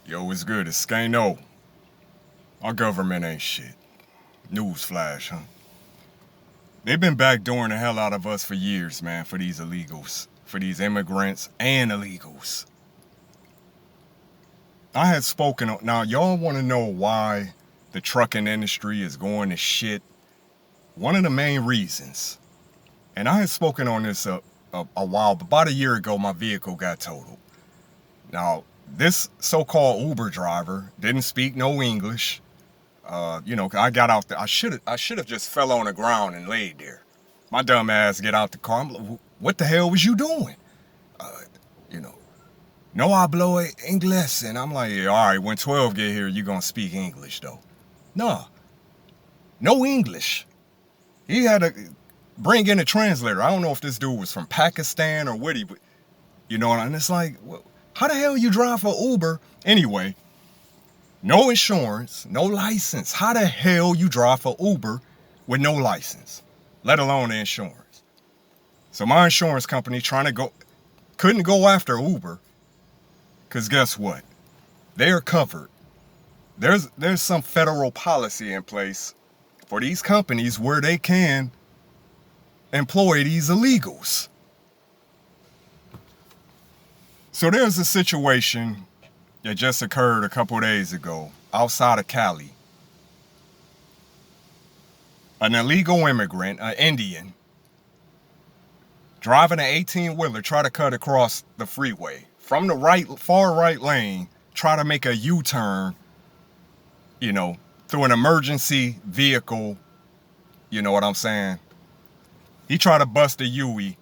Yo, what's good? It's Skano. Our government ain't shit. Newsflash, huh? They've been backdooring the hell out of us for years, man, for these illegals. For these immigrants and illegals. I had spoken. Now, y'all want to know why the trucking industry is going to shit? One of the main reasons, and I had spoken on this a while, but about a year ago, my vehicle got totaled. Now, this so-called Uber driver didn't speak no English. I got out there. I should have just fell on the ground and laid there. My dumb ass get out the car. I'm like, what the hell was you doing? You know, no hablo inglés. And I'm like, yeah, all right, when 12 get here, you gonna speak English though. Nah, no English. He had to bring in a translator. I don't know if this dude was from Pakistan or what but and it's like, how the hell you drive for Uber? Anyway, no insurance, no license. How the hell you drive for Uber with no license, let alone the insurance? So my insurance company couldn't go after Uber, because guess what? They're covered. There's some federal policy in place for these companies where they can employ these illegals. So there's a situation that just occurred a couple days ago outside of Cali. An illegal immigrant, an Indian, driving an 18-wheeler, tried to cut across the freeway from the far right lane, try to make a U-turn, through an emergency vehicle. You know what I'm saying? He tried to bust a Yui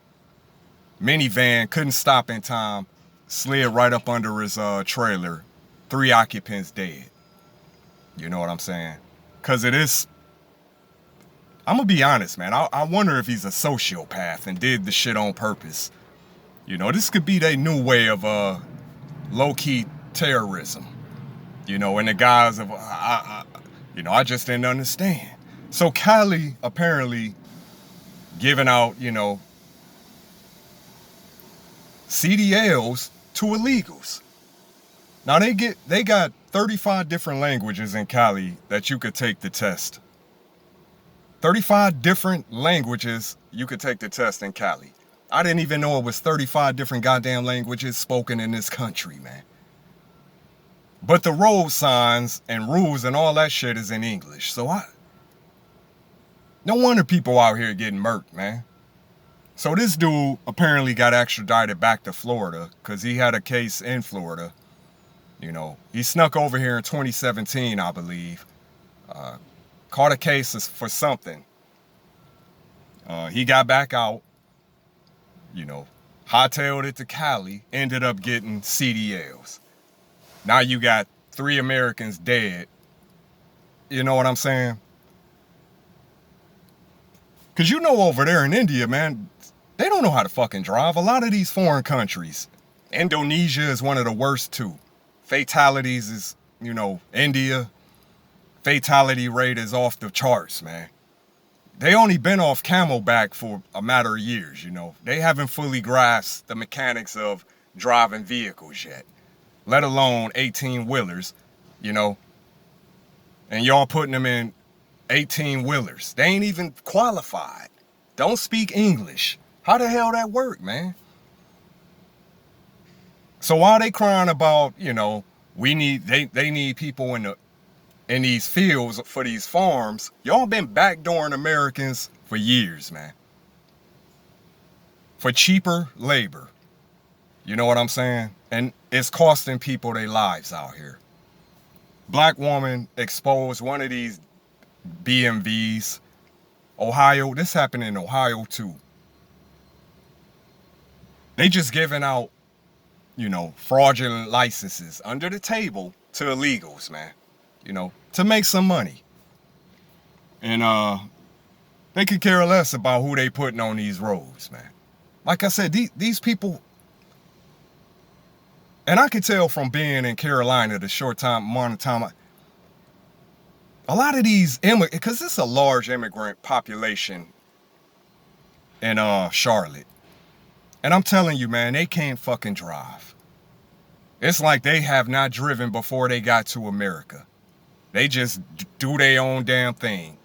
minivan, couldn't stop in time, slid right up under his trailer. 3 occupants dead. You know what I'm saying? Because I'm going to be honest, man. I wonder if he's a sociopath and did the shit on purpose. This could be their new way of low-key terrorism. In the guise of, I just didn't understand. So Cali apparently giving out, CDLs to illegals. Now they got 35 different languages in Cali that you could take the test. 35 different languages you could take the test in Cali. I didn't even know it was 35 different goddamn languages spoken in this country, man. But the road signs and rules and all that shit is in English. So no wonder people out here getting murked, man. So this dude apparently got extradited back to Florida because he had a case in Florida. He snuck over here in 2017, I believe. Caught a case for something. He got back out, hightailed it to Cali, ended up getting CDLs. Now you got 3 Americans dead. You know what I'm saying? Because over there in India, man, they don't know how to fucking drive. A lot of these foreign countries. Indonesia is one of the worst too. Fatalities is, India. Fatality rate is off the charts, man. They only been off Camelback for a matter of years, They haven't fully grasped the mechanics of driving vehicles yet, let alone 18-wheelers, And y'all putting them in 18-wheelers. They ain't even qualified. Don't speak English. How the hell that work, man? So while they crying about, they need people in these fields for these farms, y'all been backdooring Americans for years, man. For cheaper labor. You know what I'm saying? And it's costing people their lives out here. Black woman exposed one of these BMVs. Ohio, this happened in Ohio too. They just giving out, fraudulent licenses under the table to illegals, man. To make some money. And they could care less about who they putting on these roads, man. Like I said, these people, and I could tell from being in Carolina the short amount of time, a lot of these immigrants, because it's a large immigrant population in Charlotte. And I'm telling you, man, they can't fucking drive. It's like they have not driven before they got to America. They just do their own damn thing.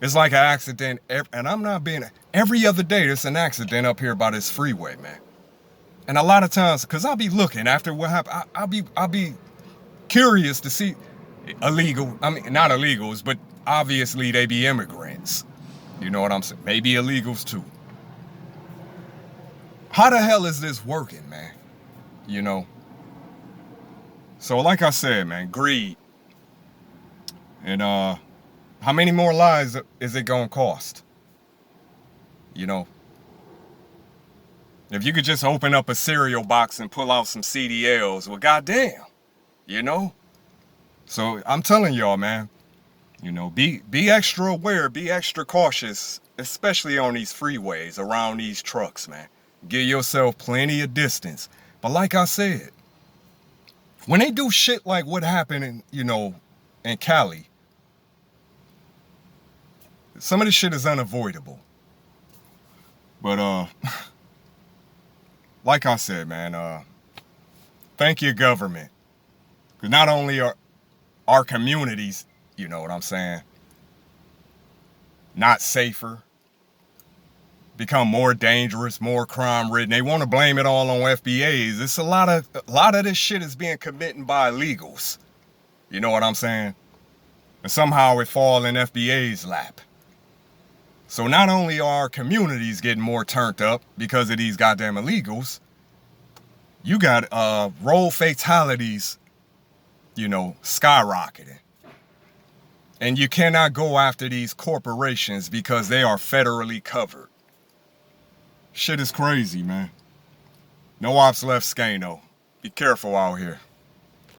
It's like an accident, and I'm not being, every other day there's an accident up here by this freeway, man. And a lot of times, cause I'll be looking after what happened, I'll be curious to see illegal, I mean, not illegals, but obviously they be immigrants. You know what I'm saying? Maybe illegals too. How the hell is this working, man? You know? So like I said, man, greed. And how many more lives is it gonna cost? You know? If you could just open up a cereal box and pull out some CDLs, well, goddamn, you know? So I'm telling y'all, man, you know, be extra aware, be extra cautious, especially on these freeways, around these trucks, man. Give yourself plenty of distance. But like I said, when they do shit like what happened in, you know, in Cali, some of this shit is unavoidable. But like I said, man, thank your government. Because not only are our communities, you know what I'm saying, not safer, become more dangerous, more crime ridden. They want to blame it all on FBAs. It's a lot of this shit is being committed by illegals. You know what I'm saying? And somehow it fall in FBA's lap. So not only are our communities getting more turned up because of these goddamn illegals, you got road fatalities, you know, skyrocketing. And you cannot go after these corporations because they are federally covered. Shit is crazy, man. No ops left Skano. Be careful out here.